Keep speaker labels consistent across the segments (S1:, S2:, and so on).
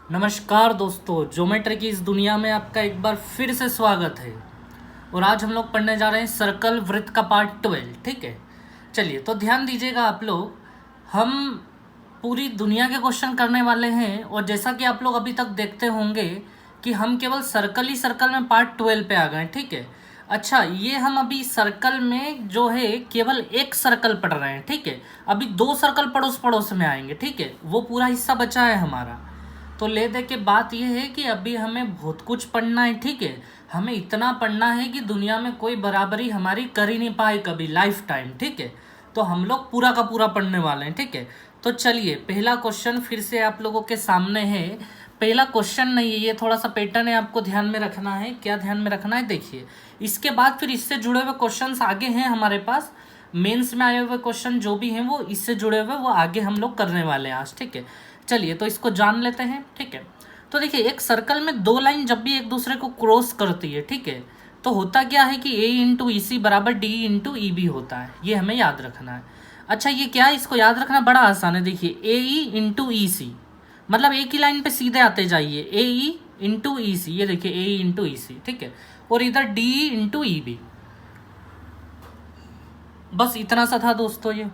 S1: नमस्कार दोस्तों, ज्योमेट्री की इस दुनिया में आपका एक बार फिर से स्वागत है। और आज हम लोग पढ़ने जा रहे हैं सर्कल वृत्त का पार्ट 12। ठीक है, चलिए तो ध्यान दीजिएगा आप लोग। हम पूरी दुनिया के क्वेश्चन करने वाले हैं और जैसा कि आप लोग अभी तक देखते होंगे कि हम केवल सर्कल ही सर्कल में पार्ट 12 पे आ गए। ठीक है, अच्छा ये हम अभी सर्कल में जो है केवल एक सर्कल पढ़ रहे हैं। ठीक है, अभी दो सर्कल पड़ोस पड़ोस में आएंगे। ठीक है, वो पूरा हिस्सा बचा है हमारा। तो ले दे के बात यह है कि अभी हमें बहुत कुछ पढ़ना है। ठीक है, हमें इतना पढ़ना है कि दुनिया में कोई बराबरी हमारी कर ही नहीं पाए कभी लाइफ टाइम। ठीक है, तो हम लोग पूरा का पूरा पढ़ने वाले हैं। ठीक है, तो चलिए पहला क्वेश्चन फिर से आप लोगों के सामने है। पहला क्वेश्चन नहीं है, ये थोड़ा सा पैटर्न है, आपको ध्यान में रखना है। क्या ध्यान में रखना है, देखिए। इसके बाद फिर इससे जुड़े हुए क्वेश्चंस आगे हैं हमारे पास। मेंस में आए हुए क्वेश्चन जो भी हैं वो इससे जुड़े हुए वो आगे हम लोग करने वाले हैं आज। ठीक है, चलिए तो इसको जान लेते हैं। ठीक है, तो देखिए एक सर्कल में दो लाइन जब भी एक दूसरे को क्रॉस करती है, ठीक है, तो होता क्या है कि ए इंटू ई सी बराबर डी इंटू ई बी होता है। ये हमें याद रखना है। अच्छा ये क्या है, इसको याद रखना बड़ा आसान है। देखिए ए ई इंटू ई सी, मतलब एक ही लाइन पे सीधे आते जाइए। ए ई इंटू ई सी, ये देखिए ए ई इंटू ई सी। ठीक है, और इधर डी इंटू ई बी। बस इतना सा था दोस्तों। ये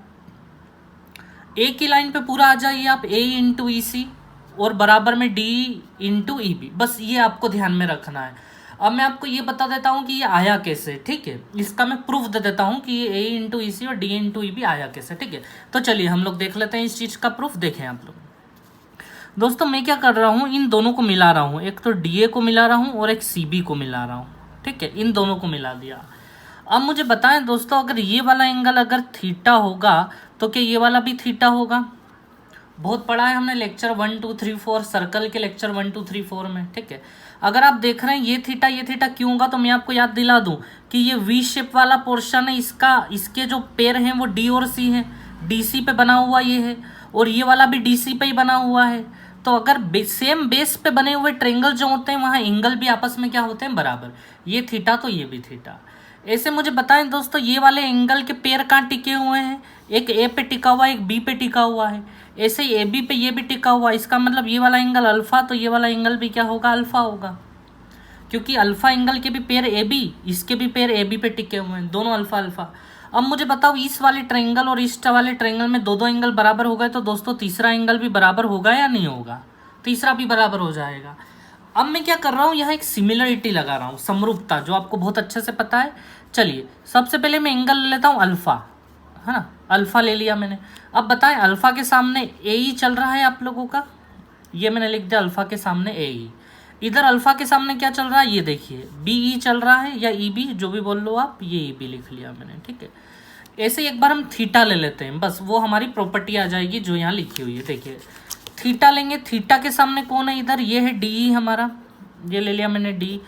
S1: एक ही लाइन पे पूरा आ जाइए आप, ए इंटू ई सी और बराबर में डी इंटू ई बी। बस ये आपको ध्यान में रखना है। अब मैं आपको ये बता देता हूँ कि ये आया कैसे। ठीक है, इसका मैं प्रूफ दे देता हूँ कि ये ए इंटू ई सी और डी इंटू ई बी आया कैसे। ठीक है, तो चलिए हम लोग देख लेते हैं इस चीज़ का प्रूफ। देखें आप लोग दोस्तों, मैं क्या कर रहा हूँ, इन दोनों को मिला रहा हूँ। एक तो डी ए को मिला रहा हूँ और एक सी बी को मिला रहा हूँ। ठीक है, इन दोनों को मिला दिया। अब मुझे बताएं दोस्तों, अगर ये वाला एंगल अगर थीटा होगा तो क्या ये वाला भी थीटा होगा? बहुत पढ़ा है हमने लेक्चर 1 2 3 4, सर्कल के लेक्चर 1 2 3 4 में। ठीक है, अगर आप देख रहे हैं ये थीटा क्यों होगा, तो मैं आपको याद दिला दूं कि ये वी शेप वाला पोर्शन है, इसके जो पैर हैं वो डी और सी हैं। डीसी पे बना हुआ ये है और ये वाला भी डीसी पे ही बना हुआ है। तो अगर सेम बेस पे बने हुए ट्रेंगल जो होते हैं वहाँ एंगल भी आपस में क्या होते हैं, बराबर। ये थीटा तो ये भी थीटा। ऐसे मुझे बताएं दोस्तों, ये वाले एंगल के पैर कहाँ टिके हुए हैं? एक ए पे टिका हुआ है, एक बी पे टिका हुआ है। ऐसे ही ए बी पे ये भी टिका हुआ है। इसका मतलब ये वाला एंगल अल्फा, तो ये वाला एंगल भी क्या होगा, अल्फा होगा। क्योंकि अल्फा एंगल के भी पैर ए बी, इसके भी पैर ए बी पे टिके हुए हैं, दोनों अल्फा अल्फा। अब मुझे बताओ, इस वाले ट्रायंगल और इस वाले ट्रायंगल में दो दो एंगल बराबर हो गए, तो दोस्तों तीसरा एंगल भी बराबर होगा या नहीं होगा? तीसरा भी बराबर हो जाएगा। अब मैं क्या कर रहा हूँ, यहाँ एक सिमिलरिटी लगा रहा हूँ, समरूपता, जो आपको बहुत अच्छे से पता है। चलिए सबसे पहले मैं एंगल ले लेता हूँ अल्फा, है ना। अल्फा ले लिया मैंने। अब बताएं, अल्फा के सामने ए ई चल रहा है आप लोगों का, ये मैंने लिख दिया अल्फा के सामने ए ई। इधर अल्फा के सामने क्या चल रहा है, ये देखिए बी ई चल रहा है, या ई बी, जो भी बोल लो आप, ये ई बी लिख लिया मैंने। ठीक है, ऐसे ही एक बार हम थीटा ले लेते हैं, बस वो हमारी प्रॉपर्टी आ जाएगी जो यहाँ लिखी हुई है। देखिए थीटा लेंगे, थीटा के सामने कौन है, इधर ये है डी ई हमारा, ये ले लिया मैंने डी।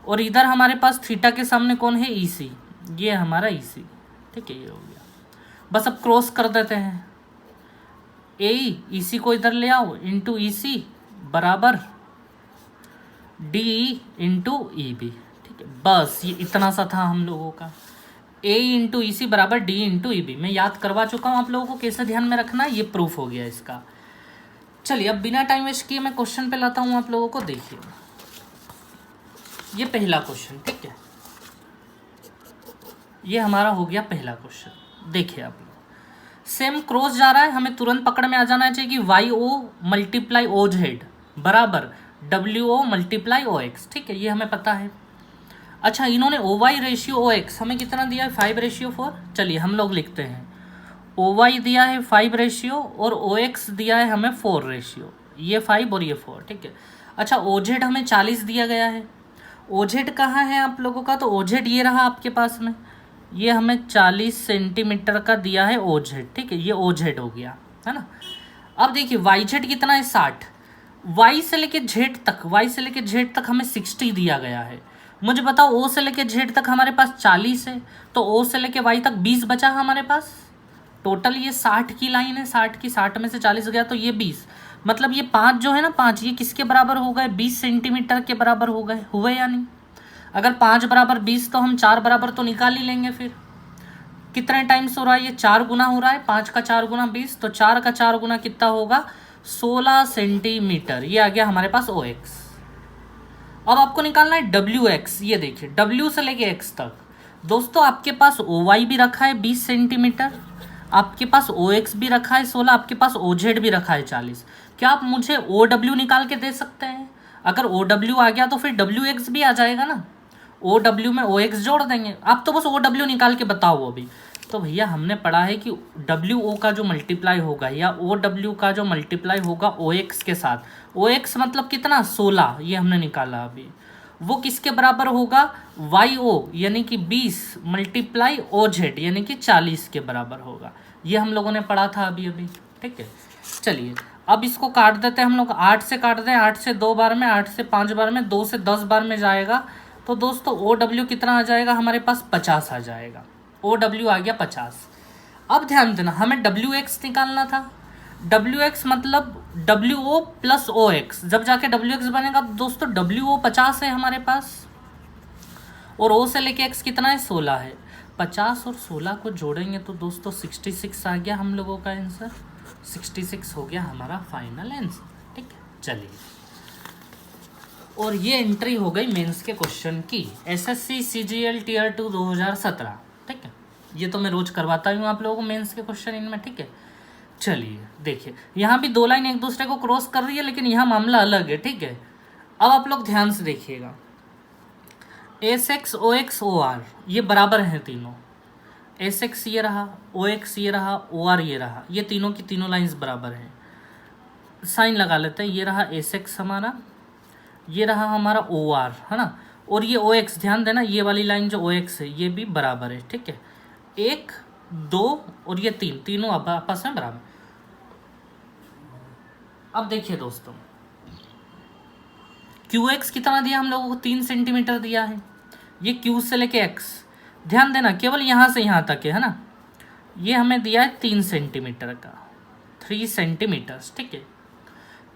S1: और इधर हमारे पास थीटा के सामने कौन है, ई सी, ये हमारा ई सी। ठीक है, ये हो गया। बस अब क्रॉस कर देते हैं, ए ई सी को इधर ले आओ, इंटू ई सी बराबर डी इंटू ई बी। ठीक है, बस ये इतना सा था हम लोगों का। ए इंटू ई सी बराबर डी इंटू ई बी। मैं याद करवा चुका हूँ आप लोगों को कैसे ध्यान में रखना है, ये प्रूफ हो गया इसका। चलिए अब बिना टाइम वेस्ट किए मैं क्वेश्चन पे लाता हूँ आप लोगों को। देखिए ये पहला क्वेश्चन, ठीक है, ये हमारा हो गया पहला क्वेश्चन। देखिए आप लोग, सेम क्रॉस जा रहा है, हमें तुरंत पकड़ में आ जाना चाहिए कि Y O multiply O Z बराबर W O multiply O X. ठीक है, ये हमें पता है। अच्छा इन्होंने O Y ratio O X हमें कितना दिया है, 5:4। चलिए हम लोग लिखते हैं, ओ वाई दिया है 5 और ओ एक्स दिया है हमें 4, ये 5 और ये 4। ठीक है, अच्छा ओ जेड हमें 40 दिया गया है। ओ जेड कहाँ है आप लोगों का, तो ओ जेड ये रहा आपके पास में, ये हमें 40 सेंटीमीटर का दिया है ओ जेड। ठीक है, ये ओ जेड हो गया, है ना। अब देखिए वाई जेड कितना है, 60। वाई से लेके जेड तक, वाई से लेके जेड तक हमें 60 दिया गया है। मुझे बताओ ओ से लेके जेड तक हमारे पास 40 है, तो ओ से लेके वाई तक 20 बचा हमारे पास। टोटल ये 60 की लाइन है, 60 की, 60 में से 40 गया तो ये 20। मतलब ये 5 जो है ना, 5 ये किसके बराबर हो गए, 20 सेंटीमीटर के बराबर हो गए, हुए या नहीं? अगर 5 बराबर 20 तो हम 4 बराबर तो निकाल ही लेंगे। फिर कितने टाइम्स हो रहा है, ये 4 गुना हो रहा है, 5 का 4 गुना 20, तो 4 का 4 गुना कितना होगा, 16 सेंटीमीटर, ये आ गया हमारे पास OX। अब आपको निकालना है WX। ये देखिए W से लेके X तक दोस्तों आपके पास OY भी रखा है 20 सेंटीमीटर, आपके पास OX भी रखा है 16, आपके पास OZ भी रखा है 40। क्या आप मुझे OW निकाल के दे सकते हैं? अगर OW आ गया तो फिर WX भी आ जाएगा ना, OW में OX जोड़ देंगे। आप तो बस OW निकाल के बताओ अभी। तो भैया हमने पढ़ा है कि WO का जो मल्टीप्लाई होगा या OW का जो मल्टीप्लाई होगा OX के साथ, OX मतलब कितना 16, ये हमने निकाला अभी, वो किसके बराबर होगा YO यानी कि 20 मल्टीप्लाई OZ यानी कि 40 के बराबर होगा। ये हम लोगों ने पढ़ा था अभी अभी, ठीक है। चलिए अब इसको काट देते हैं हम लोग, 8 से काट दें, 8 से 2 बार में, 8 से 5 बार में, 2 से 10 बार में जाएगा। तो दोस्तों OW कितना आ जाएगा हमारे पास 50 आ जाएगा, OW आ गया 50। अब ध्यान देना हमें WX निकालना था, WX मतलब WO प्लस OX, जब जाके WX बनेगा तो दोस्तों WO 50 है हमारे पास और O से लेके X कितना है 16 है। 50 और 16 को जोड़ेंगे तो दोस्तों 66 आ गया हम लोगों का आंसर, 66 हो गया हमारा फाइनल आंसर, ठीक है। चलिए और ये एंट्री हो गई मेंस के क्वेश्चन की, SSC CGL Tier 2 2017, ठीक है। ये तो मैं रोज करवाता हूँ आप लोगों को मेंस के क्वेश्चन इनमें, ठीक है। चलिए देखिए यहाँ भी 2 लाइन एक दूसरे को क्रॉस कर रही है लेकिन यहाँ मामला अलग है, ठीक है। अब आप लोग ध्यान से देखिएगा, SX OX OR ये बराबर हैं तीनों, SX ये रहा, OX ये रहा, OR ये रहा, ये तीनों की तीनों लाइंस बराबर हैं। साइन लगा लेते हैं, ये रहा SX हमारा, ये रहा हमारा OR है ना, और ये OX, ध्यान देना ये वाली लाइन जो OX है ये भी बराबर है, ठीक है। 1 2 और ये 3, तीनों आपस में बराबर। अब देखिए दोस्तों QX कितना दिया हम लोगों को 3 सेंटीमीटर दिया है, ये Q से लेके X, ध्यान देना केवल यहाँ से यहाँ तक है ना, ये हमें दिया है 3 सेंटीमीटर का, 3 सेंटीमीटर्स, ठीक है।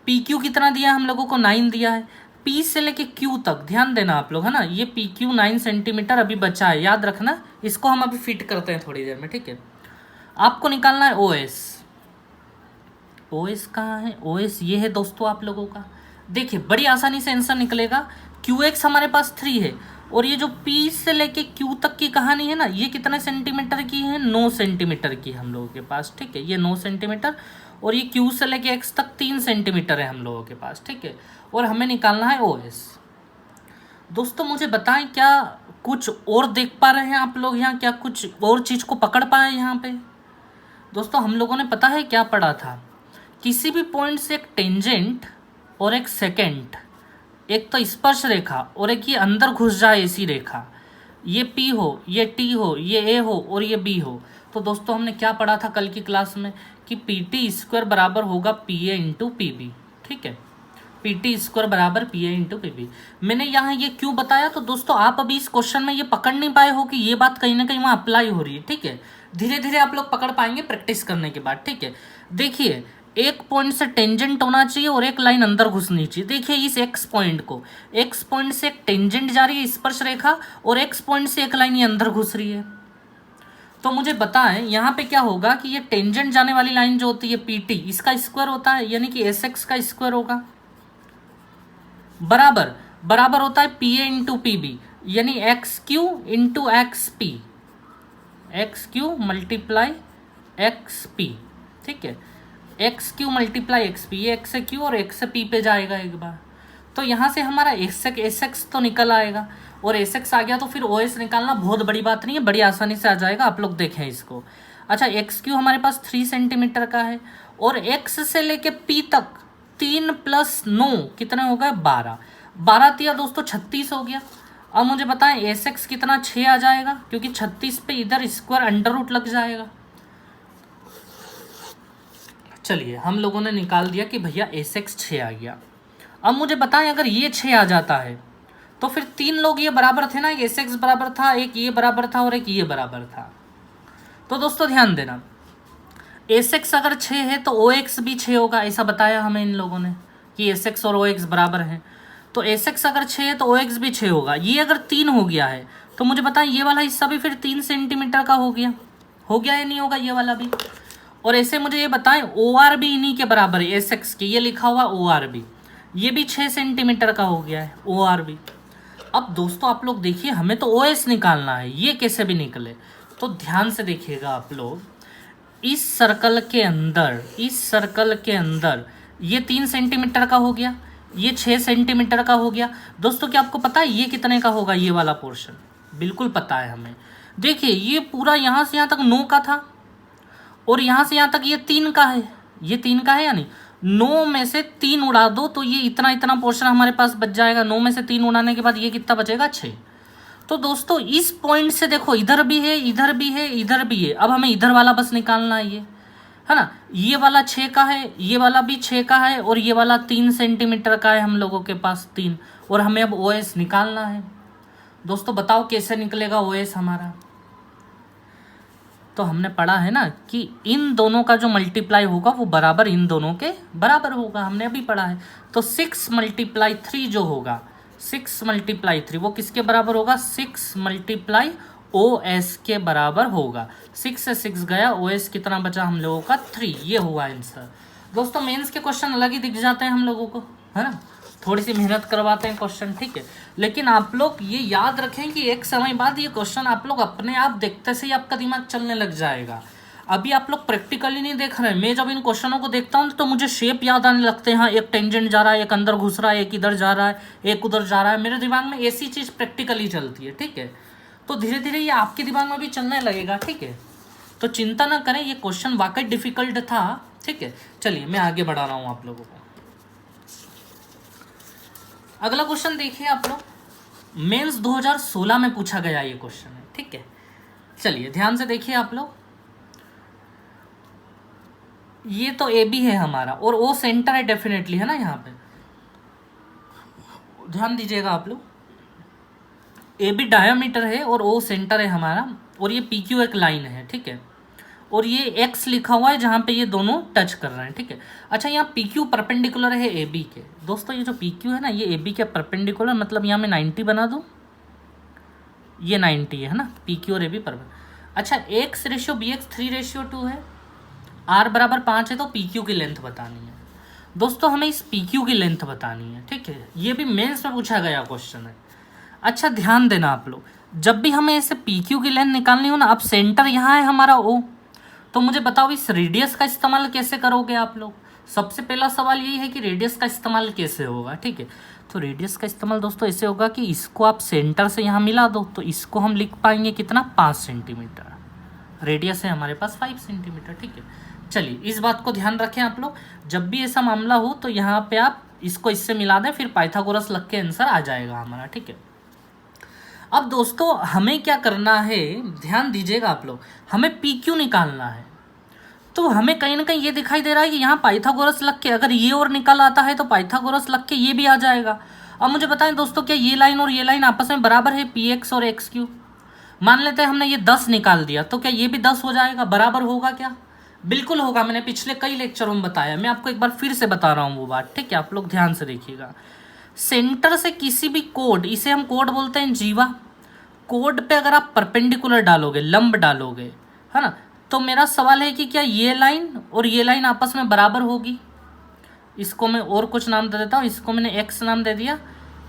S1: PQ कितना दिया हम लोगों को 9 दिया है, P से लेके Q तक ध्यान देना आप लोग है ना, ये PQ 9 सेंटीमीटर अभी बचा है, याद रखना, इसको हम अभी फिट करते हैं थोड़ी देर में, ठीक है। आपको निकालना है OS। OS कहाँ है? OS ये है दोस्तों आप लोगों का, देखिए बड़ी आसानी से आंसर निकलेगा। QX हमारे पास 3 है और ये जो P से लेके Q तक की कहानी है ना, ये कितने सेंटीमीटर की है 9 सेंटीमीटर की हम लोगों के पास, ठीक है। ये 9 सेंटीमीटर और ये Q से लेके X तक 3 सेंटीमीटर है हम लोगों के पास, ठीक है। और हमें निकालना है OS। दोस्तों मुझे बताएं क्या कुछ और देख पा रहे हैं आप लोग यहाँ, क्या कुछ और चीज़ को पकड़ पाए यहाँ पे? दोस्तों हम लोगों ने पता है क्या पढ़ा था, किसी भी पॉइंट से एक टेंजेंट और एक सेकेंट, एक तो स्पर्श रेखा और एक ये अंदर घुस जाए ऐसी रेखा, ये P हो, ये T हो, ये A हो और ये B हो। तो दोस्तों हमने क्या पढ़ा था कल की क्लास में कि PT² बराबर होगा PA इंटू PB, ठीक है। PT² बराबर PA इंटू PB। मैंने यहाँ ये क्यों बताया, तो दोस्तों आप अभी इस क्वेश्चन में ये पकड़ नहीं पाए हो कि ये बात कहीं ना कहीं वहाँ अप्लाई हो रही है, ठीक है। धीरे धीरे आप लोग पकड़ पाएंगे प्रैक्टिस करने के बाद, ठीक है। देखिए एक पॉइंट से टेंजेंट होना चाहिए और एक लाइन अंदर घुसनी चाहिए। देखिए इस X पॉइंट को, X पॉइंट से एक टेंजेंट जा रही है स्पर्श रेखा और X पॉइंट से एक लाइन ये अंदर घुस रही है। तो मुझे बताएं यहाँ पे क्या होगा कि ये टेंजेंट जाने वाली लाइन जो होती है PT, इसका स्क्वायर होता है यानी कि SX का स्क्वायर होगा, बराबर बराबर होता है PA इंटू PB यानी XQ into XP, XQ multiply XP, ठीक है। XQ मल्टीप्लाई XP, ये X से Q और X से P पे जाएगा एक बार, तो यहाँ से हमारा SX तो निकल आएगा और SX आ गया तो फिर OS निकालना बहुत बड़ी बात नहीं है, बड़ी आसानी से आ जाएगा। आप लोग देखें इसको। अच्छा XQ हमारे पास 3 सेंटीमीटर का है और X से लेके P तक 3 + 9 कितना हो गया 12, 12 दिया दोस्तों 36 हो गया। अब मुझे बताएं SX कितना 6 आ जाएगा, क्योंकि 36 पे इधर स्क्वायर अंडर रूट लग जाएगा। चलिए हम लोगों ने निकाल दिया कि भैया SX 6 आ गया। अब मुझे बताएं अगर ये 6 आ जाता है तो फिर 3 लोग ये बराबर थे ना, एक SX बराबर था, एक ये बराबर था और एक ये बराबर था। तो दोस्तों ध्यान देना SX अगर 6 है तो OX भी 6 होगा, ऐसा बताया हमें इन लोगों ने कि SX और OX बराबर हैं। तो SX अगर 6 है तो OX भी 6 होगा। ये अगर 3 हो गया है तो मुझे बताएं ये वाला हिस्सा भी फिर 3 सेंटीमीटर का हो गया या नहीं होगा ये वाला भी। और ऐसे मुझे ये बताएं ओ आर भी इन्हीं के बराबर है, एस एक्स के, ये लिखा हुआ ओ आर बी, ये भी 6 सेंटीमीटर का हो गया है ओ आर बी। अब दोस्तों आप लोग देखिए, हमें तो ओ एस निकालना है, ये कैसे भी निकले, तो ध्यान से देखिएगा आप लोग। इस सर्कल के अंदर ये 3 सेंटीमीटर का हो गया, ये 6 सेंटीमीटर का हो गया। दोस्तों क्या आपको पता है ये कितने का होगा, ये वाला पोर्शन? बिल्कुल पता है हमें। देखिए ये पूरा यहाँ से यहाँ तक 9 का था, और यहाँ से यहाँ तक ये 3 का है, ये 3 का है या नहीं? 9 में से 3 उड़ा दो तो ये इतना इतना पोर्शन हमारे पास बच जाएगा। 9 में से 3 उड़ाने के बाद ये कितना बचेगा, 6। तो दोस्तों इस पॉइंट से देखो, इधर भी है, इधर भी है, इधर भी है। अब हमें इधर वाला बस निकालना है, ये है ना, ये वाला 6 का है, ये वाला भी 6 का है, और ये वाला 3 सेंटीमीटर का है हम लोगों के पास 3, और हमें अब ओ एस निकालना है। दोस्तों बताओ कैसे निकलेगा ओ एस हमारा? तो हमने पढ़ा है ना कि इन दोनों का जो मल्टीप्लाई होगा वो बराबर इन दोनों के बराबर होगा, हमने अभी पढ़ा है। तो 6 × 3 जो होगा, 6 × 3 वो किसके बराबर होगा? 6 × OS के बराबर होगा। 6 से 6 गया, OS कितना बचा हम लोगों का? 3। ये हुआ आंसर। दोस्तों मेंस के क्वेश्चन अलग ही दिख जाते हैं हम लोगों को, है ना, थोड़ी सी मेहनत करवाते हैं क्वेश्चन, ठीक है। लेकिन आप लोग ये याद रखें कि एक समय बाद ये क्वेश्चन आप लोग अपने आप देखते से ही आपका दिमाग चलने लग जाएगा। अभी आप लोग प्रैक्टिकली नहीं देख रहे हैं। मैं जब इन क्वेश्चनों को देखता हूँ तो मुझे शेप याद आने लगते हैं। हाँ, एक टेंजेंट जा रहा है, एक अंदर घुस रहा है, एक इधर जा रहा है, एक उधर जा रहा है। मेरे दिमाग में ऐसी चीज़ प्रैक्टिकली चलती है, ठीक है। तो धीरे धीरे ये आपके दिमाग में भी चलने लगेगा, ठीक है। तो चिंता ना करें, ये क्वेश्चन वाकई डिफिकल्ट था, ठीक है। चलिए मैं आगे बढ़ा रहा हूँ आप लोगों को। अगला क्वेश्चन देखिए आप लोग, मेंस 2016 में पूछा गया ये क्वेश्चन है, ठीक है। चलिए ध्यान से देखिए आप लोग। ये तो ए बी है हमारा, और ओ सेंटर है डेफिनेटली, है ना। यहाँ पे ध्यान दीजिएगा आप लोग, ए बी डायमीटर है और ओ सेंटर है हमारा, और ये पी क्यू एक लाइन है, ठीक है। और ये एक्स लिखा हुआ है जहाँ पे ये दोनों टच कर रहे हैं, ठीक है। अच्छा, यहाँ पी क्यू परपेंडिकुलर है ए बी के। दोस्तों ये जो पी क्यू है ना, ये ए बी के परपेंडिकुलर, मतलब यहाँ मैं 90 बना दूँ, ये 90 है ना, पी क्यू और ए बी परपेंडिकुलर। अच्छा, एक्स रेशियो बी एक्स 3:2 है, आर बराबर 5 है, तो पी क्यू की लेंथ बतानी है। दोस्तों हमें इस पी क्यू की लेंथ बतानी है, ठीक है। ये भी मेंस में पूछा गया क्वेश्चन है। अच्छा ध्यान देना आप लोग, जब भी हमें ऐसे पी क्यू की लेंथ निकालनी हो ना, अब सेंटर यहाँ है हमारा ओ, तो मुझे बताओ इस रेडियस का इस्तेमाल कैसे करोगे आप लोग। सबसे पहला सवाल यही है कि रेडियस का इस्तेमाल कैसे होगा, ठीक है। तो रेडियस का इस्तेमाल दोस्तों ऐसे होगा कि इसको आप सेंटर से यहाँ मिला दो, तो इसको हम लिख पाएंगे कितना, 5 सेंटीमीटर। रेडियस है हमारे पास 5 सेंटीमीटर, ठीक है। चलिए इस बात को ध्यान रखें आप लोग, जब भी ऐसा मामला हो तो यहाँ पे आप इसको इससे मिला दें, फिर पाइथागोरस लग के आंसर आ जाएगा हमारा, ठीक है। अब दोस्तों हमें क्या करना है, ध्यान दीजिएगा आप लोग, हमें पी क्यू निकालना है। तो हमें कहीं ना कहीं ये दिखाई दे रहा है कि यहाँ पाइथागोरस लग के अगर ये और निकल आता है तो पाइथागोरस लग के ये भी आ जाएगा। अब मुझे बताएं दोस्तों, क्या ये लाइन और ये लाइन आपस में बराबर है, पी एक्स और एक्स क्यू? मान लेते हैं हमने ये 10 निकाल दिया, तो क्या ये भी 10 हो जाएगा, बराबर होगा क्या? बिल्कुल होगा। मैंने पिछले कई लेक्चरों में बताया, मैं आपको एक बार फिर से बता रहा हूँ वो बात, ठीक है। आप लोग ध्यान से देखिएगा, सेंटर से किसी भी कोड, इसे हम कोड बोलते हैं जीवा, कोड पे अगर आप परपेंडिकुलर डालोगे, लंब डालोगे, है ना, तो मेरा सवाल है कि क्या ये लाइन और ये लाइन आपस में बराबर होगी। इसको मैं और कुछ नाम दे देता हूँ, इसको मैंने एक्स नाम दे दिया,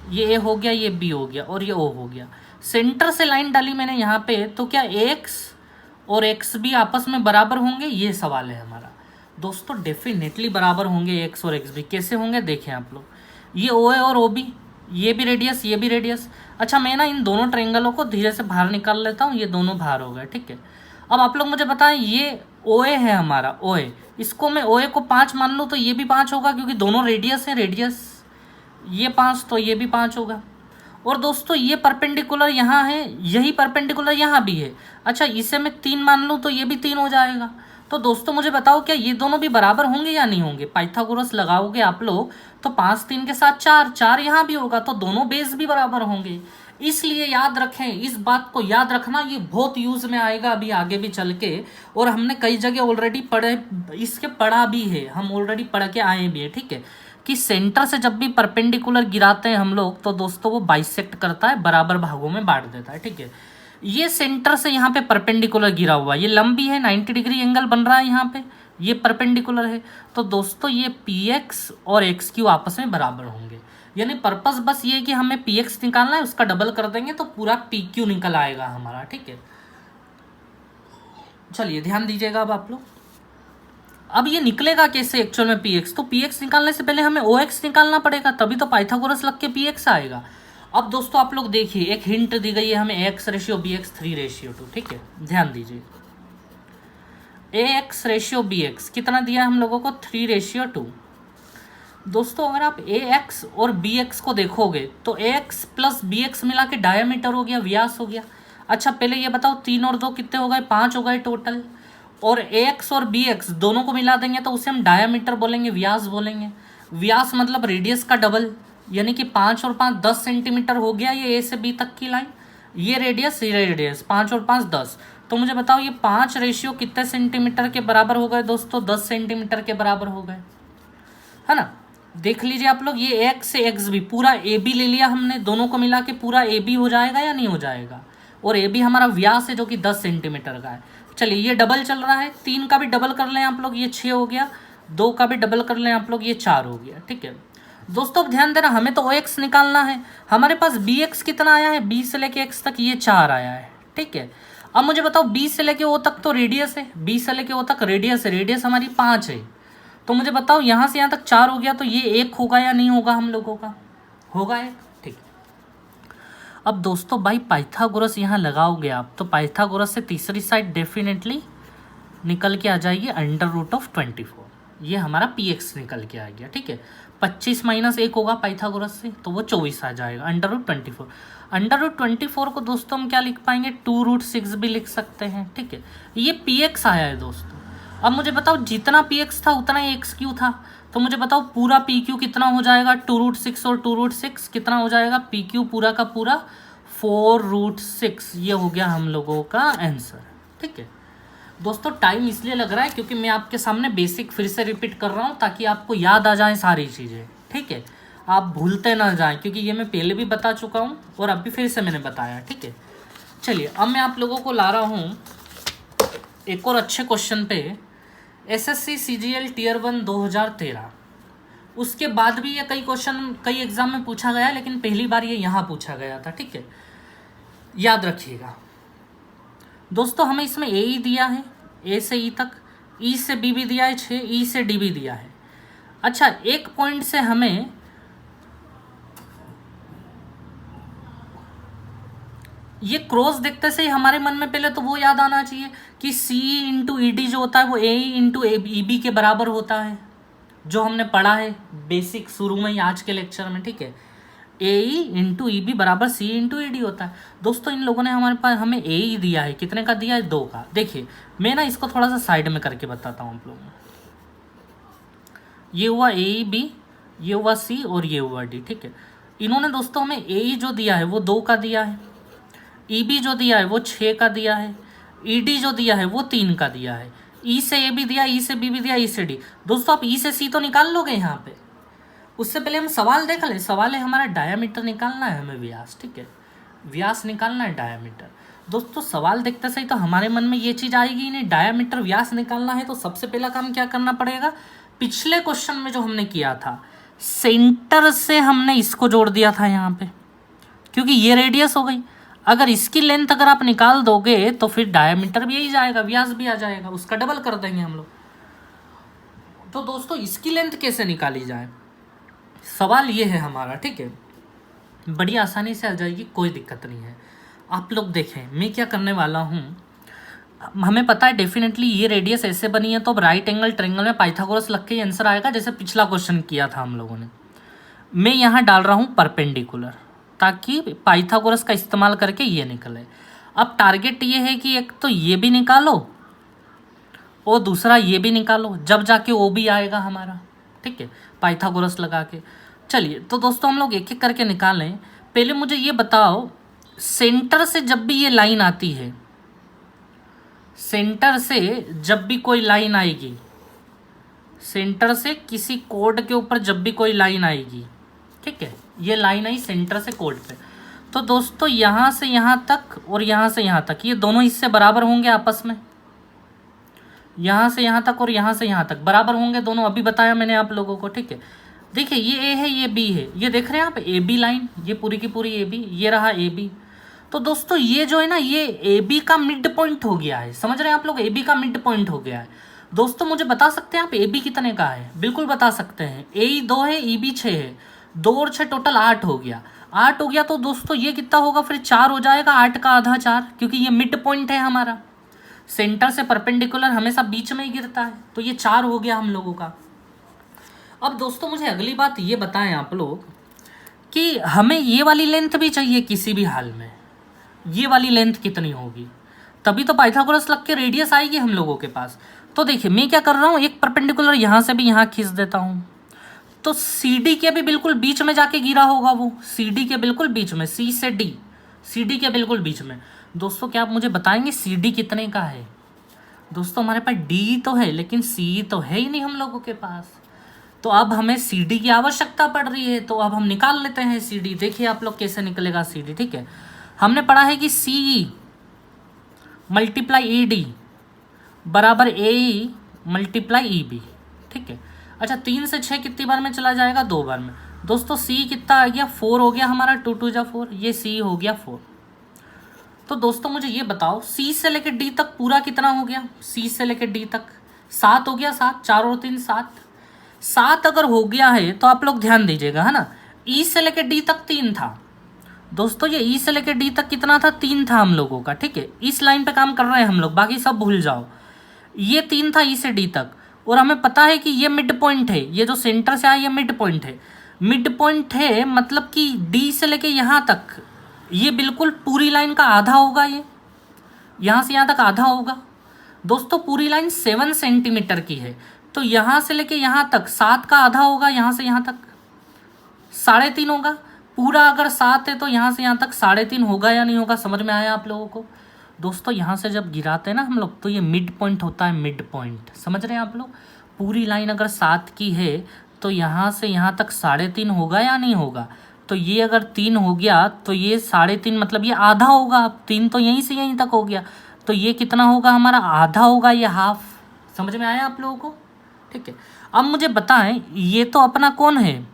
S1: ये ए हो गया, ये बी हो गया, और ये ओ हो गया। सेंटर से लाइन डाली मैंने यहाँ पे, तो क्या एक्स और एक्स भी आपस में बराबर होंगे, ये सवाल है हमारा। दोस्तों डेफिनेटली बराबर होंगे एक्स और एक्स भी। कैसे होंगे देखें आप लोग, ये ओ ए और ओ बी, ये भी रेडियस, ये भी रेडियस। अच्छा मैं ना इन दोनों ट्रायंगलों को धीरे से बाहर निकाल लेता हूँ, ये दोनों बाहर हो गए, ठीक है। अब आप लोग मुझे बताएं, ये ओ ए है हमारा, ओ ए, इसको मैं ओ ए को 5 मान लूँ तो ये भी 5 होगा, क्योंकि दोनों रेडियस हैं, रेडियस ये 5 तो ये भी 5 होगा। और दोस्तों ये परपेंडिकुलर यहाँ है, यही परपेंडिकुलर यहाँ भी है। अच्छा इसे मैं 3 मान लूँ तो ये भी 3 हो जाएगा। तो दोस्तों मुझे बताओ, क्या ये दोनों भी बराबर होंगे या नहीं होंगे? पाइथागोरस लगाओगे आप लोग तो 5 3 के साथ 4, 4 यहाँ भी होगा, तो दोनों बेस भी बराबर होंगे। इसलिए याद रखें, इस बात को याद रखना, ये बहुत यूज में आएगा अभी आगे भी चल के, और हमने कई जगह ऑलरेडी पढ़ा भी है, हम ऑलरेडी पढ़ के आए भी है, ठीक है। कि सेंटर से जब भी परपेंडिकुलर गिराते हैं हम लोग, तो दोस्तों वो बाइसेक्ट करता है, बराबर भागों में बांट देता है, ठीक है। ये सेंटर से यहाँ पे परपेंडिकुलर गिरा हुआ, ये लंबी है, 90 डिग्री एंगल बन रहा है यहाँ पे, ये परपेंडिकुलर है, तो दोस्तों ये पी एक्स और एक्स क्यू आपस में बराबर होंगे। यानी पर्पस बस ये है कि हमें पी एक्स निकालना है, उसका डबल कर देंगे तो पूरा पी क्यू निकल आएगा हमारा, ठीक है। चलिए ध्यान दीजिएगा अब आप लोग। अब ये निकलेगा कैसे एक्चुअल में पी एक्स, तो पी एक्स निकालने से पहले हमें ओ एक्स निकालना पड़ेगा, तभी तो पाइथागोरस लग के पी एक्स आएगा। अब दोस्तों आप लोग देखिए, एक हिंट दी गई है हमें एक्स रेशियो बी एक्स 3:2, ठीक है। ध्यान दीजिए, ए एक्स रेशियो बी एक्स कितना दिया हम लोगों को 3:2। दोस्तों अगर आप ए एक्स और बी एक्स को देखोगे तो ए एक्स प्लस बी एक्स मिला के डायमीटर हो गया, व्यास हो गया। अच्छा पहले ये बताओ 3 और 2 कितने हो गए, 5 हो गए टोटल। और ए एक्स और बी एक्स दोनों को मिला देंगे तो उसे हम डायमीटर बोलेंगे, व्यास बोलेंगे। व्यास मतलब रेडियस का डबल, यानी कि 5 और 5 10 सेंटीमीटर हो गया ये ए से बी तक की लाइन। ये रेडियस 5 और 5 10। तो मुझे बताओ ये 5 रेशियो कितने सेंटीमीटर के बराबर हो गए दोस्तों, 10 सेंटीमीटर के बराबर हो गए, है ना। देख लीजिए आप लोग, ये एक्स से एक्स भी पूरा ए बी ले लिया हमने, दोनों को मिला के पूरा ए बी हो जाएगा या नहीं हो जाएगा। और ए बी हमारा व्यास है जो कि 10 सेंटीमीटर का है। चलिए ये डबल चल रहा है, 3 का भी डबल कर लें आप लोग, ये 6 हो गया। 2 का भी डबल कर लें आप लोग, ये 4 हो गया, ठीक है। दोस्तों अब ध्यान देना, हमें तो ओ एक्स निकालना है। हमारे पास बी एक्स कितना आया है, बी से लेके एक्स तक ये 4 आया है, ठीक है। अब मुझे बताओ बी से लेके ओ तक तो रेडियस है, बी से लेके ओ तक रेडियस है, रेडियस हमारी 5 है। तो मुझे बताओ यहाँ से यहाँ तक 4 हो गया, तो ये 1 होगा या नहीं होगा, हम लोगों का होगा 1, ठीक। अब दोस्तों भाई पाइथागोरस यहाँ लगाओगे आप, तो पाइथागोरस से तीसरी साइड डेफिनेटली निकल के आ जाएगी √24। ये हमारा पी एक्स निकल के आ गया, ठीक है। 25 - 1 होगा पाइथागोरस से, तो वो 24 आ जाएगा, √24। √24 को दोस्तों हम क्या लिख पाएंगे, 2√6 भी लिख सकते हैं, ठीक है। ये पी एक्स आया है दोस्तों। अब मुझे बताओ जितना पी एक्स था उतना ही एक्स क्यू था, तो मुझे बताओ पूरा पी क्यू कितना हो जाएगा, 2√6 और 2√6 कितना हो जाएगा, पी क्यू पूरा का पूरा 4√6। ये हो गया हम लोगों का आंसर, ठीक है। दोस्तों टाइम इसलिए लग रहा है क्योंकि मैं आपके सामने बेसिक फिर से रिपीट कर रहा हूँ ताकि आपको याद आ जाए सारी चीज़ें, ठीक है। आप भूलते ना जाएं, क्योंकि ये मैं पहले भी बता चुका हूँ और अभी फिर से मैंने बताया, ठीक है। चलिए अब मैं आप लोगों को ला रहा हूँ एक और अच्छे क्वेश्चन पे, एसएससी सीजीएल टियर 1 2013। उसके बाद भी ये कई क्वेश्चन कई एग्जाम में पूछा गया, लेकिन पहली बार ये यहाँ पूछा गया था, ठीक है। याद रखिएगा दोस्तों, हमें इसमें ए ही दिया है, ए से ई तक, ई से बी भी दिया है 6, ई से डी भी दिया है। अच्छा एक पॉइंट से हमें ये क्रॉस देखते से ही हमारे मन में पहले तो वो याद आना चाहिए कि सी इंटू ई डी जो होता है वो ए इंटू ई बी के बराबर होता है, जो हमने पढ़ा है बेसिक शुरू में ही आज के लेक्चर में, ठीक है। ए इंटू ई बी बराबर सी इंटू ई डी होता है। दोस्तों इन लोगों ने हमारे पास हमें ए ही दिया है, कितने का दिया है, 2 का। देखिए मैं ना इसको थोड़ा सा साइड में करके बताता हूँ आप लोगों को। ये हुआ ए ई बी, ये हुआ सी और ये हुआ डी, ठीक है। इन्होंने दोस्तों हमें ए ई जो दिया है वो 2 का दिया है, ई बी जो दिया है वो 6 का दिया है, ई डी जो दिया है वो 3 का दिया है, ई से ए भी दिया, ई से बी भी दिया, ई से डी। दोस्तों आप ई से सी तो निकाल लोगे यहाँ पे, उससे पहले हम सवाल देख लें। सवाल है हमारा डायामीटर निकालना है हमें, व्यास, ठीक है। व्यास निकालना है, डायामीटर। दोस्तों सवाल देखते सही तो हमारे मन में ये चीज़ आएगी नहीं, डायामीटर व्यास निकालना है, तो सबसे पहला काम क्या करना पड़ेगा, पिछले क्वेश्चन में जो हमने किया था सेंटर से हमने इसको जोड़ दिया था यहाँ पे, क्योंकि ये रेडियस हो गई। अगर इसकी लेंथ अगर आप निकाल दोगे तो फिर डायामीटर भी यही जाएगा, व्यास भी आ जाएगा, उसका डबल कर देंगे हम लोग। तो दोस्तों इसकी लेंथ कैसे निकाली जाए, सवाल ये है हमारा, ठीक है। बड़ी आसानी से आ जाएगी, कोई दिक्कत नहीं है। आप लोग देखें मैं क्या करने वाला हूँ, हमें पता है डेफिनेटली ये रेडियस ऐसे बनी है, तो अब राइट एंगल ट्रायंगल में पाइथागोरस लग के आंसर आएगा, जैसे पिछला क्वेश्चन किया था हम लोगों ने। मैं यहाँ डाल रहा हूँ परपेंडिकुलर, ताकि पाइथागोरस का इस्तेमाल करके ये निकले। अब टारगेट ये है कि एक तो ये भी निकालो और दूसरा ये भी निकालो, जब जाके वो भी आएगा हमारा, ठीक है, पाइथागोरस लगा के। चलिए तो दोस्तों हम लोग एक एक करके निकालें। पहले मुझे ये बताओ, सेंटर से जब भी ये लाइन आती है, सेंटर से जब भी कोई लाइन आएगी, सेंटर से किसी कोड के ऊपर जब भी कोई लाइन आएगी, ठीक है, ये लाइन आई सेंटर से कोड पे, तो दोस्तों यहाँ से यहाँ तक और यहाँ से यहाँ तक ये दोनों हिस्से बराबर होंगे आपस में। यहाँ से यहाँ तक और यहाँ से यहाँ तक बराबर होंगे दोनों, अभी बताया मैंने आप लोगों को, ठीक है। देखिए ये ए है, ये बी है, ये देख रहे हैं आप ए बी लाइन, ये पूरी की पूरी ए बी, ये रहा ए बी। तो दोस्तों ये जो है ना, ये ए बी का मिड पॉइंट हो गया है, समझ रहे हैं आप लोग, ए बी का मिड पॉइंट हो गया है। दोस्तों मुझे बता सकते हैं आप ए बी कितने का है? बिल्कुल बता सकते हैं। ए 2 है, ई बी 6 है, 2 और 6 टोटल 8 हो गया। 8 हो गया तो दोस्तों ये कितना होगा फिर? 4 हो जाएगा, 8 का आधा 4, क्योंकि ये मिड पॉइंट है हमारा, सेंटर से परपेंडिकुलर हमेशा बीच में ही गिरता है, तो ये 4 हो गया हम लोगों का। अब दोस्तों मुझे अगली बात ये बताएं आप लोग कि हमें ये वाली लेंथ भी चाहिए किसी भी हाल में, ये वाली लेंथ कितनी होगी? तभी तो पाइथागोरस लग के रेडियस आएगी हम लोगों के पास। तो देखिए मैं क्या कर रहा हूँ, एक परपेंडिकुलर यहाँ से भी यहाँ खींच देता हूँ, तो सी डी के भी बिल्कुल बीच में जाके गिरा होगा वो, सी डी के बिल्कुल बीच में, सी से डी, सी डी के बिल्कुल बीच में। दोस्तों क्या आप मुझे बताएंगे सी डी कितने का है? दोस्तों हमारे पास डी तो है लेकिन सी तो है ही नहीं हम लोगों के पास, तो अब हमें सी डी की आवश्यकता पड़ रही है, तो अब हम निकाल लेते हैं सी डी। देखिए आप लोग कैसे निकलेगा सी डी, ठीक है। हमने पढ़ा है कि सी ई मल्टीप्लाई ई डी बराबर ए ई मल्टीप्लाई ई बी, ठीक है। अच्छा 3 से 6 कितनी बार में चला जाएगा? 2 बार में। दोस्तों सी कितना आ गया? 4 हो गया हमारा, 2 2 जा 4, ये सी हो गया 4। तो दोस्तों मुझे ये बताओ सी से लेकर डी तक पूरा कितना हो गया? सी से लेकर डी तक 7 हो गया, 7, 4 और 3 7। 7 अगर हो गया है तो आप लोग ध्यान दीजिएगा, है ना। ई से लेकर डी तक 3 था दोस्तों, ये ई से लेकर डी तक कितना था? 3 था हम लोगों का, ठीक है। इस लाइन पे काम कर रहे हैं हम लोग, बाकी सब भूल जाओ। ये 3 था ई से डी तक, और हमें पता है कि ये मिड पॉइंट है, ये जो सेंटर से आया ये मिड पॉइंट है। मिड पॉइंट है मतलब कि डी से लेके यहाँ तक ये बिल्कुल पूरी लाइन का आधा होगा, ये यहाँ से यहाँ तक आधा होगा। दोस्तों पूरी लाइन 7 सेंटीमीटर की है, तो यहाँ से लेके यहाँ तक 7 का आधा होगा, यहाँ से यहाँ तक 3.5 होगा। पूरा अगर 7 है तो यहाँ से यहाँ तक 3.5 होगा या नहीं होगा? समझ में आया आप लोगों को? दोस्तों यहाँ से जब गिराते हैं ना हम लोग, तो ये मिड पॉइंट होता है, मिड पॉइंट, समझ रहे हैं आप लोग। पूरी लाइन अगर 7 की है तो यहाँ से यहाँ तक 3.5 होगा या नहीं होगा? तो ये अगर 3 हो गया तो ये 3.5 मतलब ये आधा होगा। 3 तो यहीं से यहीं तक हो गया, तो ये कितना होगा हमारा? आधा होगा, ये हाफ। समझ में आया आप लोगों को? ठीक है। अब मुझे बताएं ये तो अपना कौन है?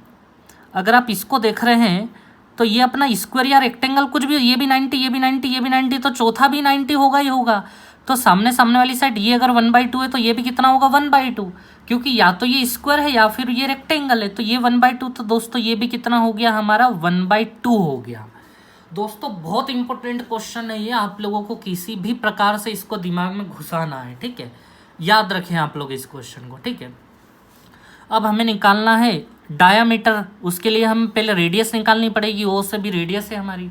S1: अगर आप इसको देख रहे हैं तो ये अपना स्क्वायर या रेक्टेंगल कुछ भी, ये भी 90, ये भी 90, ये भी 90, तो चौथा भी 90 होगा ही होगा। तो सामने वाली साइड ये अगर 1/2 है तो ये भी कितना होगा? 1/2, क्योंकि या तो ये स्क्वायर है या फिर ये रेक्टेंगल है, तो ये 1/2। तो दोस्तों ये भी कितना हो गया हमारा? 1/2 हो गया। दोस्तों बहुत इंपॉर्टेंट क्वेश्चन है ये, आप लोगों को किसी भी प्रकार से इसको दिमाग में घुसाना है, ठीक है। याद रखें आप लोग इस क्वेश्चन को, ठीक है। अब हमें निकालना है डायामीटर, उसके लिए हम पहले रेडियस निकालनी पड़ेगी, ओ से भी रेडियस है हमारी।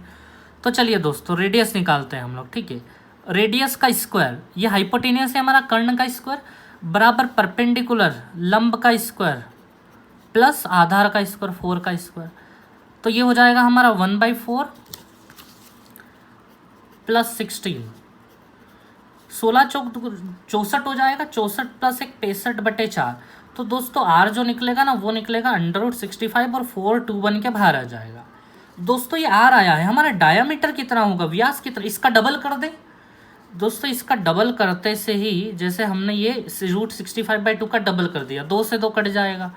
S1: तो चलिए दोस्तों रेडियस निकालते हैं हम लोग, ठीक है। रेडियस का स्क्वायर, ये हाइपोटेनियस है हमारा, कर्ण का स्क्वायर बराबर परपेंडिकुलर लंब का स्क्वायर प्लस आधार का स्क्वायर 4 का स्क्वायर। तो ये हो जाएगा हमारा 1/4 प्लस 16, 16 चौक 64 हो जाएगा, 64 प्लस 1 65/4। तो दोस्तों आर जो निकलेगा ना वो निकलेगा √65 और 4 2 बन के बाहर आ जाएगा। दोस्तों ये आर आया है, हमारा डायामीटर कितना होगा? व्यास कितना? इसका डबल कर दे दोस्तों, इसका डबल करते से ही जैसे हमने ये √65/2 का डबल कर दिया, 2 से 2 कट जाएगा।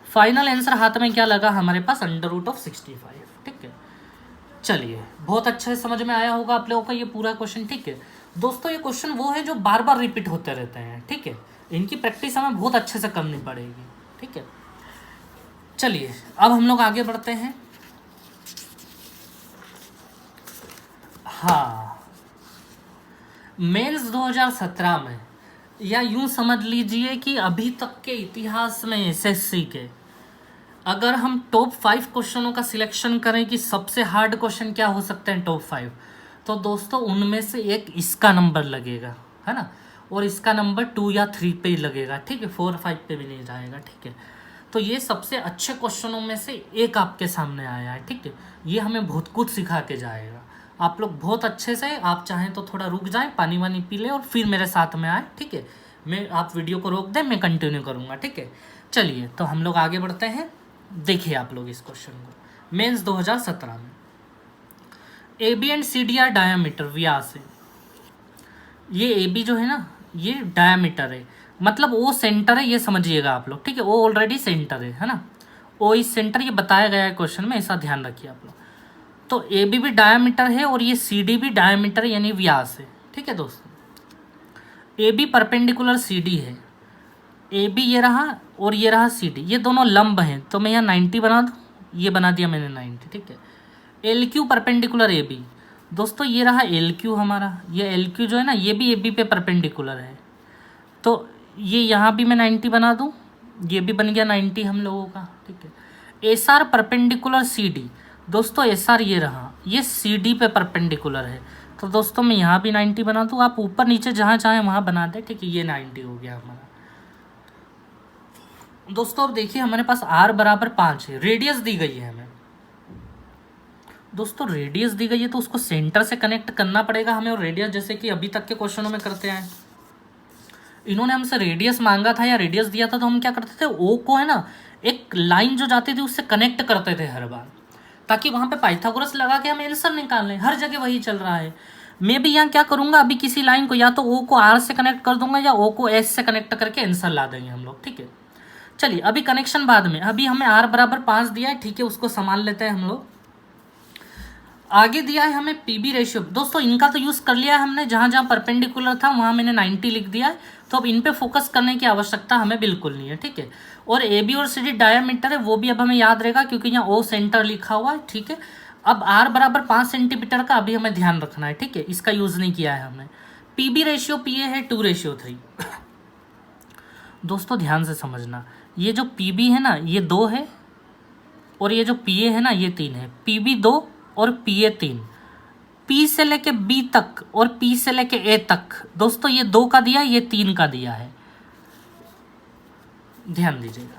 S1: फाइनल आंसर हाथ में क्या लगा हमारे पास? √65, ठीक है। चलिए बहुत अच्छे से समझ में आया होगा आप लोगों का ये पूरा क्वेश्चन, ठीक है। दोस्तों ये क्वेश्चन वो है जो बार बार रिपीट होते रहते हैं, ठीक है। इनकी प्रैक्टिस हमें बहुत अच्छे से करनी पड़ेगी, ठीक है। चलिए अब हम लोग आगे बढ़ते हैं। हाँ, मेंस 2017 में, या यूं समझ लीजिए कि अभी तक के इतिहास में एसएससी के, अगर हम टॉप 5 क्वेश्चनों का सिलेक्शन करें कि सबसे हार्ड क्वेश्चन क्या हो सकते हैं टॉप 5, तो दोस्तों उनमें से एक इसका नंबर लगेगा, है ना। और इसका नंबर 2 या 3 पे ही लगेगा, ठीक है, 4 5 पे भी नहीं जाएगा, ठीक है। तो ये सबसे अच्छे क्वेश्चनों में से एक आपके सामने आया है, ठीक है। ये हमें बहुत कुछ सिखा के जाएगा। आप लोग बहुत अच्छे से, आप चाहें तो थोड़ा रुक जाएं, पानी वानी पी लें और फिर मेरे साथ में आए, ठीक है। आप वीडियो को रोक दें, मैं कंटिन्यू करूँगा, ठीक है। चलिए तो हम लोग आगे बढ़ते हैं। देखिए आप लोग इस क्वेश्चन को, मेंस 2017 में A B and C D R diameter व्यास है। ये ए बी जो है ना, ये डायमीटर है, मतलब ओ सेंटर है, ये समझिएगा आप लोग, ठीक है। ओ ऑलरेडी सेंटर है ना, ओ इस सेंटर, ये बताया गया है क्वेश्चन में, ऐसा ध्यान रखिए आप लोग। तो ए बी भी डायमीटर है और ये सी डी भी डायमीटर यानी व्यास है, ठीक है दोस्तों। A B perpendicular C D है, ए बी ये रहा और ये रहा सी डी, ये दोनों लंब हैं, तो मैं यहाँ 90 बना दूँ, ये बना दिया मैंने 90, ठीक है। L Q perpendicular A B, दोस्तों ये रहा एल क्यू हमारा, ये एल क्यू जो है ना ये भी ए बी पे परपेंडिकुलर है, तो ये यहाँ भी मैं 90 बना दूँ, ये भी बन गया 90 हम लोगों का, ठीक है। S R perpendicular C D, दोस्तों एस आर ये रहा, ये सी डी पे परपेंडिकुलर है, तो दोस्तों मैं यहाँ भी 90 बना दूँ, आप ऊपर नीचे जहाँ चाहें वहाँ बना दें, ठीक है। ये 90 हो गया हमारा। दोस्तों अब देखिए हमारे पास r बराबर 5 है, रेडियस दी गई है हमें, दोस्तों रेडियस दी गई है तो उसको सेंटर से कनेक्ट करना पड़ेगा हमें, और रेडियस जैसे कि अभी तक के क्वेश्चनों में करते हैं, इन्होंने हमसे रेडियस मांगा था या रेडियस दिया था, तो हम क्या करते थे, ओ को है ना एक लाइन जो जाती थी उससे कनेक्ट करते थे हर बार, ताकि वहाँ पे पाइथागोरस लगा के हम आंसर निकाल लें। हर जगह वही चल रहा है। मैं भी यहाँ क्या करूँगा, अभी किसी लाइन को या तो ओ को आर से कनेक्ट कर दूंगा या ओ को एस से कनेक्ट करके आंसर ला देंगे हम लोग, ठीक है। चलिए अभी कनेक्शन बाद में, अभी हमें r बराबर 5 दिया है, ठीक है, उसको संभाल लेते हैं हम लोग। आगे दिया है हमें पीबी रेशियो, दोस्तों इनका तो यूज़ कर लिया है हमने, जहाँ जहाँ परपेंडिकुलर था वहाँ मैंने 90 लिख दिया है, तो अब इन पे फोकस करने की आवश्यकता हमें बिल्कुल नहीं है, ठीक है। और ए बी और सी डी डायमीटर है, वो भी अब हमें याद रहेगा क्योंकि यहाँ ओ सेंटर लिखा हुआ है, ठीक है। अब r बराबर 5 सेंटीमीटर का अभी हमें ध्यान रखना है, ठीक है, इसका यूज़ नहीं किया है हमने। पीबी रेशियो पी ए है 2:3, दोस्तों ध्यान से समझना, ये जो पीबी है ना ये 2 है, और ये जो पीए है ना ये 3 है, पीबी 2 और पीए 3, पी से लेके बी तक और पी से लेके ए तक, दोस्तों ये 2 का दिया, ये 3 का दिया है, ध्यान दीजिएगा।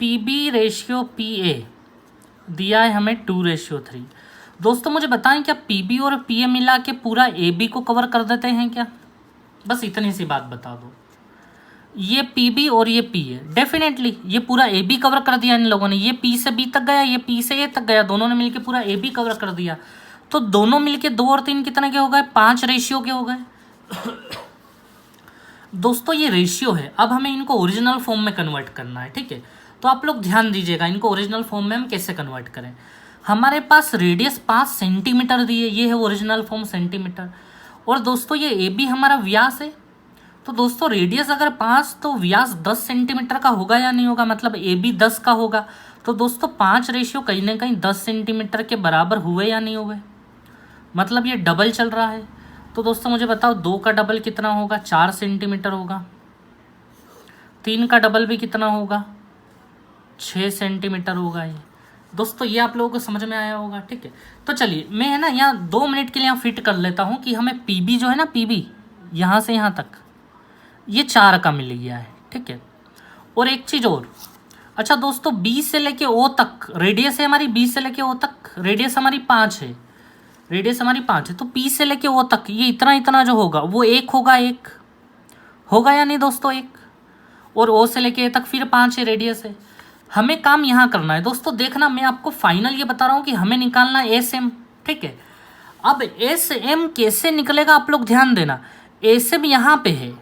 S1: पीबी रेशियो पी ए दिया है हमें 2:3। दोस्तों मुझे बताएं क्या पीबी और पीए मिला के पूरा ए बी को कवर कर देते हैं क्या? बस इतनी सी बात बता दो। ये पीबी और ये पी है, डेफिनेटली ये पूरा ए बी कवर कर दिया इन लोगों ने, ये पी से बी तक गया, ये पी से ए तक गया, दोनों ने मिलके पूरा ए बी कवर कर दिया। तो दोनों मिलके 2 और 3 कितने के हो गए? 5 रेशियो के हो गए। दोस्तों ये रेशियो है, अब हमें इनको ओरिजिनल फॉर्म में कन्वर्ट करना है, ठीक है। तो आप लोग ध्यान दीजिएगा इनको ओरिजिनल फॉर्म में हम कैसे कन्वर्ट करें। हमारे पास रेडियस 5 सेंटीमीटर दी है, ये है ओरिजिनल फॉर्म सेंटीमीटर, और दोस्तों ये ए बी हमारा व्यास है। तो दोस्तों रेडियस अगर 5 तो व्यास 10 सेंटीमीटर का होगा या नहीं होगा, मतलब ए बी 10 का होगा। तो दोस्तों 5 रेशियो कहीं ना कहीं 10 सेंटीमीटर के बराबर हुए या नहीं हुए, मतलब ये डबल चल रहा है। तो दोस्तों मुझे बताओ 2 का डबल कितना होगा? 4 सेंटीमीटर होगा। 3 का डबल भी कितना होगा? 6 सेंटीमीटर होगा। ये दोस्तों ये आप लोगों को समझ में आया होगा, ठीक है। तो चलिए मैं है ना यहाँ 2 मिनट के लिए यहाँ फिट कर लेता हूँ कि हमें पीबी जो है ना, पीबी यहाँ से यहाँ तक ये 4 का मिल गया है, ठीक है। और एक चीज़ और, अच्छा दोस्तों बी से लेके ओ तक रेडियस है हमारी, बी से लेके ओ तक रेडियस हमारी 5 है, रेडियस हमारी 5 है। तो पी से लेके ओ तक ये इतना इतना जो होगा वो 1 होगा, 1 होगा या नहीं दोस्तों? 1। और ओ से लेके ए तक फिर 5 है, रेडियस है। हमें काम यहाँ करना है दोस्तों, देखना मैं आपको फाइनल ये बता रहा हूँ कि हमें निकालना है एस एम, ठीक है। अब एस एम कैसे निकलेगा आप लोग ध्यान देना। एस एम यहाँ पे है,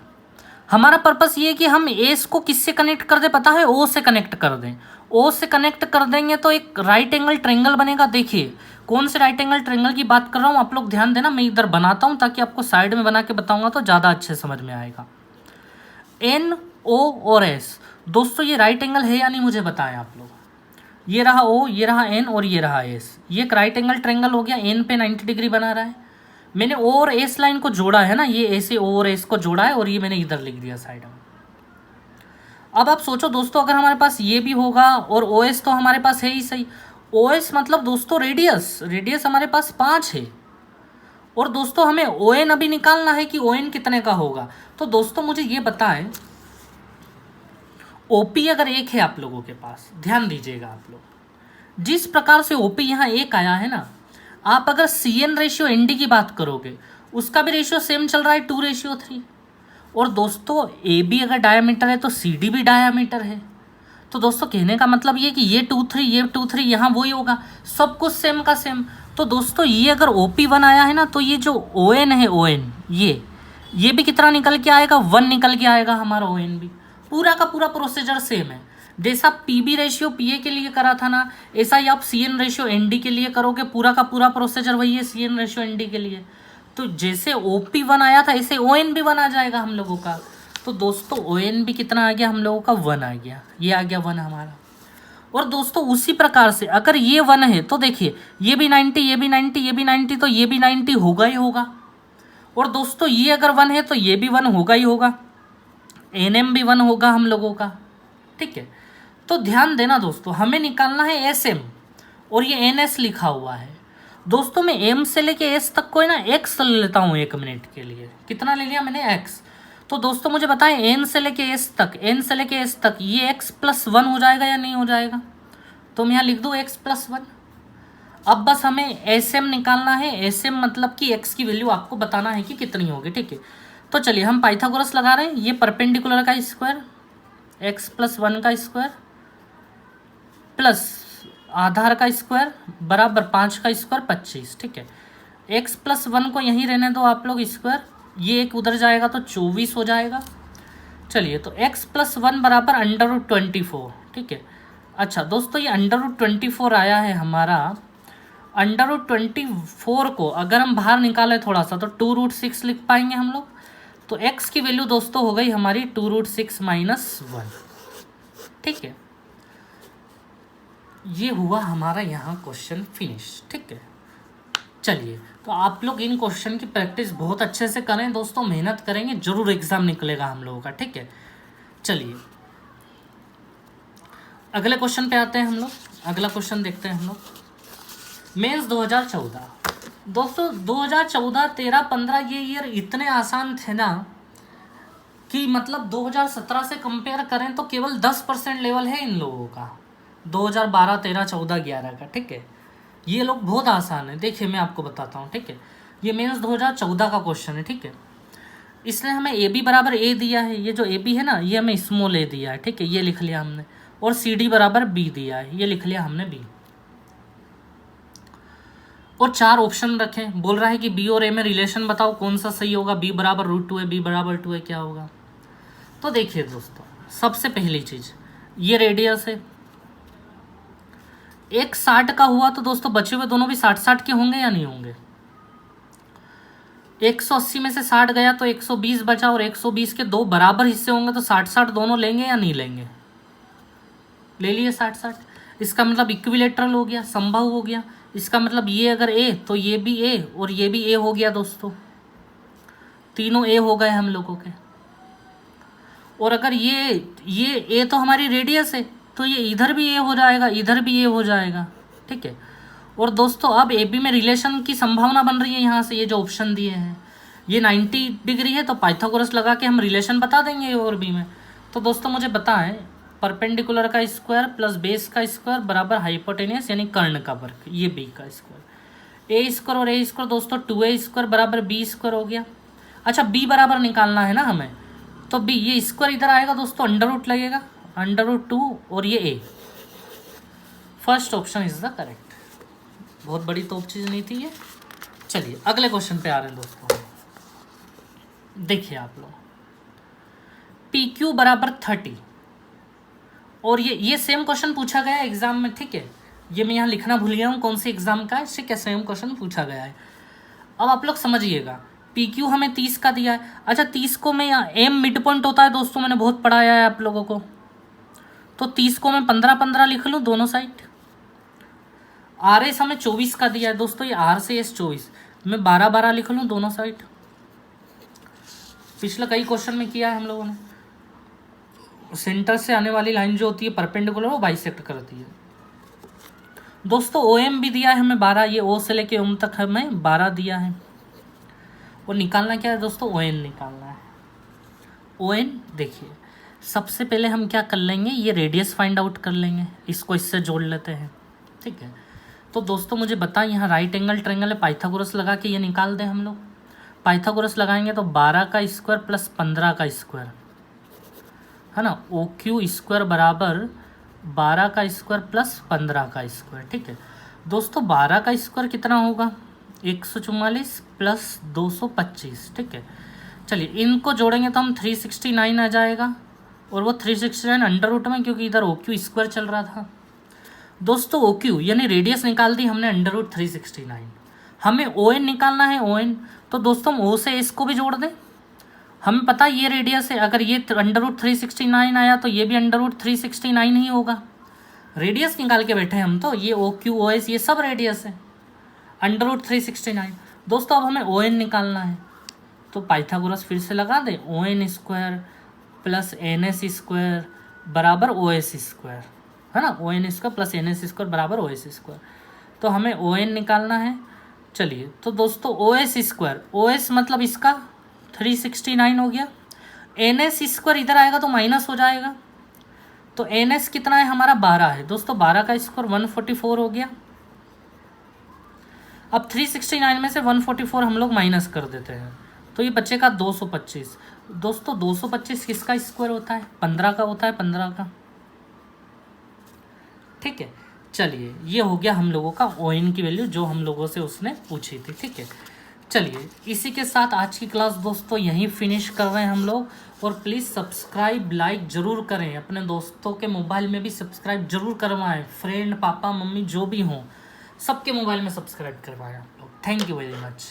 S1: हमारा पर्पस ये है कि हम एस को किससे कनेक्ट कर दें पता है? ओ से कनेक्ट कर दें। ओ से कनेक्ट कर देंगे तो एक राइट एंगल ट्रायंगल बनेगा। देखिए कौन से राइट एंगल ट्रायंगल की बात कर रहा हूँ, आप लोग ध्यान देना। मैं इधर बनाता हूँ ताकि आपको साइड में बना के बताऊंगा तो ज़्यादा अच्छे समझ में आएगा। एन ओ और एस, दोस्तों ये राइट एंगल है या नहीं मुझे बताएं आप लोग। ये रहा ओ, ये रहा एन और ये रहा एस, ये एक राइट एंगल ट्रायंगल हो गया। एन पे 90 डिग्री बना रहा है, मैंने ओ और एस लाइन को जोड़ा है ना, ये ऐसे ओ और एस को जोड़ा है और ये मैंने इधर लिख दिया साइड में। अब आप सोचो दोस्तों अगर हमारे पास ये भी होगा और ओ एस तो हमारे पास है ही सही। ओ एस मतलब दोस्तों रेडियस हमारे पास 5 है, और दोस्तों हमें ओ एन अभी निकालना है कि ओ एन कितने का होगा। तो दोस्तों मुझे ये बताएं, ओपी अगर 1 है आप लोगों के पास, ध्यान दीजिएगा आप लोग, जिस प्रकार से ओपी यहाँ 1 आया है ना, आप अगर C N ratio N D की बात करोगे उसका भी रेशियो सेम चल रहा है 2:3। और दोस्तों ए बी अगर डायमीटर है तो सी डी भी डायमीटर है। तो दोस्तों कहने का मतलब ये कि ये 2 3 ये 2 3 यहाँ वही होगा, सब कुछ सेम का सेम। तो दोस्तों ये अगर OP1 आया है ना, तो ये जो ON है, ON ये भी कितना निकल के आएगा, 1 निकल के आएगा हमारा ON भी। पूरा का पूरा प्रोसीजर सेम है। जैसा PB रेशियो PA के लिए करा था ना, ऐसा ही आप CN रेशियो ND के लिए करोगे। पूरा का पूरा प्रोसीजर वही है CN रेशियो ND के लिए। तो जैसे OP1 आया था, ऐसे ON भी 1 आ जाएगा हम लोगों का। तो दोस्तों ON भी कितना आ गया हम लोगों का, 1 आ गया। ये आ गया 1 हमारा। और दोस्तों उसी प्रकार से अगर ये 1 है तो देखिए ये भी 90, ये भी 90, ये भी 90, तो ये भी 90 होगा ही होगा। और दोस्तों ये अगर 1 है तो ये भी 1 होगा ही होगा। NM भी 1 होगा हम लोगों का, ठीक है। तो ध्यान देना दोस्तों, हमें निकालना है SM और ये NS लिखा हुआ है। दोस्तों मैं M से लेके S तक को है ना X ले लेता हूँ 1 मिनट के लिए। कितना ले लिया मैंने, X। तो दोस्तों मुझे बताएं N से लेके S तक, N से लेके S तक ये X+1 हो जाएगा या नहीं हो जाएगा। तो मैं यहाँ लिख दूँ X+1। अब बस हमें SM निकालना है। SM मतलब कि X की वैल्यू आपको बताना है कि कितनी होगी, ठीक है। तो चलिए हम पाइथागोरस लगा रहे हैं। ये परपेंडिकुलर का स्क्वायर X+1 का स्क्वायर प्लस आधार का स्क्वायर बराबर 5 का स्क्वायर 25, ठीक है। X+1 को यहीं रहने दो आप लोग स्क्वायर, ये एक उधर जाएगा तो 24 हो जाएगा। चलिए तो X+1 बराबर √24, ठीक है। अच्छा दोस्तों ये √24 आया है हमारा। √24 को अगर हम बाहर निकालें थोड़ा सा तो 2√6 लिख पाएंगे हम लोग। तो x की वैल्यू दोस्तों हो गई हमारी 2√6 - 1, ठीक है। ये हुआ हमारा यहाँ क्वेश्चन फिनिश, ठीक है। चलिए तो आप लोग इन क्वेश्चन की प्रैक्टिस बहुत अच्छे से करें दोस्तों, मेहनत करेंगे जरूर एग्जाम निकलेगा हम लोगों का, ठीक है। चलिए अगले क्वेश्चन पे आते हैं हम लोग। अगला क्वेश्चन देखते हैं हम लोग। मेंस 2014 दोस्तों 2014, 13, 15 ये ईयर इतने आसान थे ना कि मतलब 2017 से कंपेयर करें तो केवल 10% लेवल है इन लोगों का। 2012, 13, 14, 11 का, ठीक है। ये लोग बहुत आसान है। देखिए मैं आपको बताता हूँ, ठीक है। ये मेंस 2014 का क्वेश्चन है, ठीक है। इसने हमें AB बराबर A दिया है। ये जो AB है ना ये हमें स्मॉल a दिया है, ठीक है, ये लिख लिया हमने। और CD बराबर B दिया है, ये लिख लिया हमने B। और 4 ऑप्शन रखें। बोल रहा है कि B और A में रिलेशन बताओ कौन सा सही होगा। B बराबर √2 है, B बराबर 2 है, क्या होगा। तो देखिए दोस्तों सबसे पहली चीज ये रेडियस है। एक 60 का हुआ तो दोस्तों बचे हुए दोनों भी 60-60 के होंगे या नहीं होंगे। 180 में से 60 गया तो 120 बचा और 120 के 2 बराबर हिस्से होंगे तो 60-60 दोनों लेंगे या नहीं लेंगे। ले लिए 60-60। इसका मतलब इक्विलेटरल हो गया, संभव हो गया। इसका मतलब ये अगर A तो ये भी A और ये भी A हो गया दोस्तों। तीनों A हो गए हम लोगों के। और अगर ये A तो हमारी रेडियस है तो ये इधर भी A हो जाएगा, इधर भी A हो जाएगा, ठीक है। और दोस्तों अब AB में रिलेशन की संभावना बन रही है यहाँ से। ये जो ऑप्शन दिए हैं ये 90 डिग्री है तो पाइथागोरस लगा के हम रिलेशन बता देंगे A और B में। तो दोस्तों मुझे बताएं परपेंडिकुलर का स्क्वायर प्लस बेस का स्क्वायर बराबर हाइपोटेनियस यानी कर्ण का वर्ग, ये B का स्क्वायर। A स्क्वायर और A स्क्वायर दोस्तों 2A स्क्वायर बराबर B स्क्वायर हो गया। अच्छा B बराबर निकालना है ना हमें, तो B ये स्क्वायर इधर आएगा दोस्तों, अंडर लगेगा, √2 और ये A। First option is the correct. बहुत बड़ी तो चीज़ नहीं थी ये। चलिए अगले क्वेश्चन पे आ रहे हैं दोस्तों। देखिए आप लोग PQ बराबर 30 और ये सेम क्वेश्चन पूछा गया है एग्जाम में, ठीक है। ये मैं यहाँ लिखना भूल गया हूँ कौन से एग्जाम का है, इससे क्या सेम क्वेश्चन पूछा गया है। अब आप लोग समझिएगा PQ हमें 30 का दिया है। अच्छा 30 को मैं यहाँ M मिड पॉइंट होता है दोस्तों, मैंने बहुत पढ़ाया है आप लोगों को। तो 30 को मैं 15-15 लिख लूँ दोनों साइड। RS हमें 24 का दिया है दोस्तों, ये R से S 24, मैं 12-12 लिख लूँ दोनों साइड। पिछला कई क्वेश्चन में किया है हम लोगों ने। सेंटर से आने वाली लाइन जो होती है परपेंडिकुलर वो बाइसेक्ट करती है दोस्तों। OM भी दिया है हमें 12, ये O से लेके OM तक हमें 12 दिया है। और निकालना क्या है दोस्तों, ON निकालना है। ON देखिए सबसे पहले हम क्या कर लेंगे, ये रेडियस फाइंड आउट कर लेंगे, इसको इससे जोड़ लेते हैं, ठीक है। तो दोस्तों मुझे बताएं यहाँ राइट एंगल ट्रायंगल है, पाइथागोरस लगा के ये निकाल दें हम लोग। पाइथागोरस लगाएंगे तो 12 का स्क्वायर प्लस 15 का स्क्वायर है ना। OQ स्क्वायर बराबर 12 का स्क्वायर प्लस 15 का स्क्वायर, ठीक है। दोस्तों 12 का स्क्वायर कितना होगा, 144 प्लस 225, ठीक है। चलिए इनको जोड़ेंगे तो हम 369 आ जाएगा, और वो 369 अंडर रूट में, क्योंकि इधर ओ क्यू स्क्वायर चल रहा था। दोस्तों ओ क्यू यानी रेडियस निकाल दी हमने अंडर रूट 369। हमें ओ एन निकालना है, ओ एन, तो दोस्तों हम ओ से एस को भी जोड़ दें। हमें पता है ये रेडियस है, अगर ये अंडर रूट 369 आया तो ये भी अंडर रूट 369 ही होगा। रेडियस निकाल के बैठे हम, तो ये ओ क्यू ओ एस ये सब रेडियस है, अंडर रूट 369। दोस्तों अब हमें ओ एन निकालना है, तो पाइथागोरस फिर से लगा दें, O N square plus N S square बराबर ओ एस स्क्वायर, है ना, O N square plus N S square बराबर ओ एस स्क्वायर। तो हमें ओ एन निकालना है। चलिए तो दोस्तों O S square, O S मतलब इसका 369 हो गया, एन एस स्क्वायर इधर आएगा तो माइनस हो जाएगा, तो एन एस कितना है हमारा 12 है। दोस्तों 12 का स्क्वायर 144 हो गया। अब 369 में से 144 हम लोग माइनस कर देते हैं, तो ये बच्चे का 225। दोस्तों 225 किसका स्क्वायर होता है, 15 का होता है, 15 का, ठीक है। चलिए ये हो गया हम लोगों का ओ एन की वैल्यू जो हम लोगों से उसने पूछी थी, ठीक है। चलिए इसी के साथ आज की क्लास दोस्तों यहीं फिनिश कर रहे हैं हम लोग, और प्लीज़ सब्सक्राइब लाइक ज़रूर करें, अपने दोस्तों के मोबाइल में भी सब्सक्राइब जरूर करवाएं, फ्रेंड पापा मम्मी जो भी हों सबके मोबाइल में सब्सक्राइब करवाएं आप लोग। Thank you very much.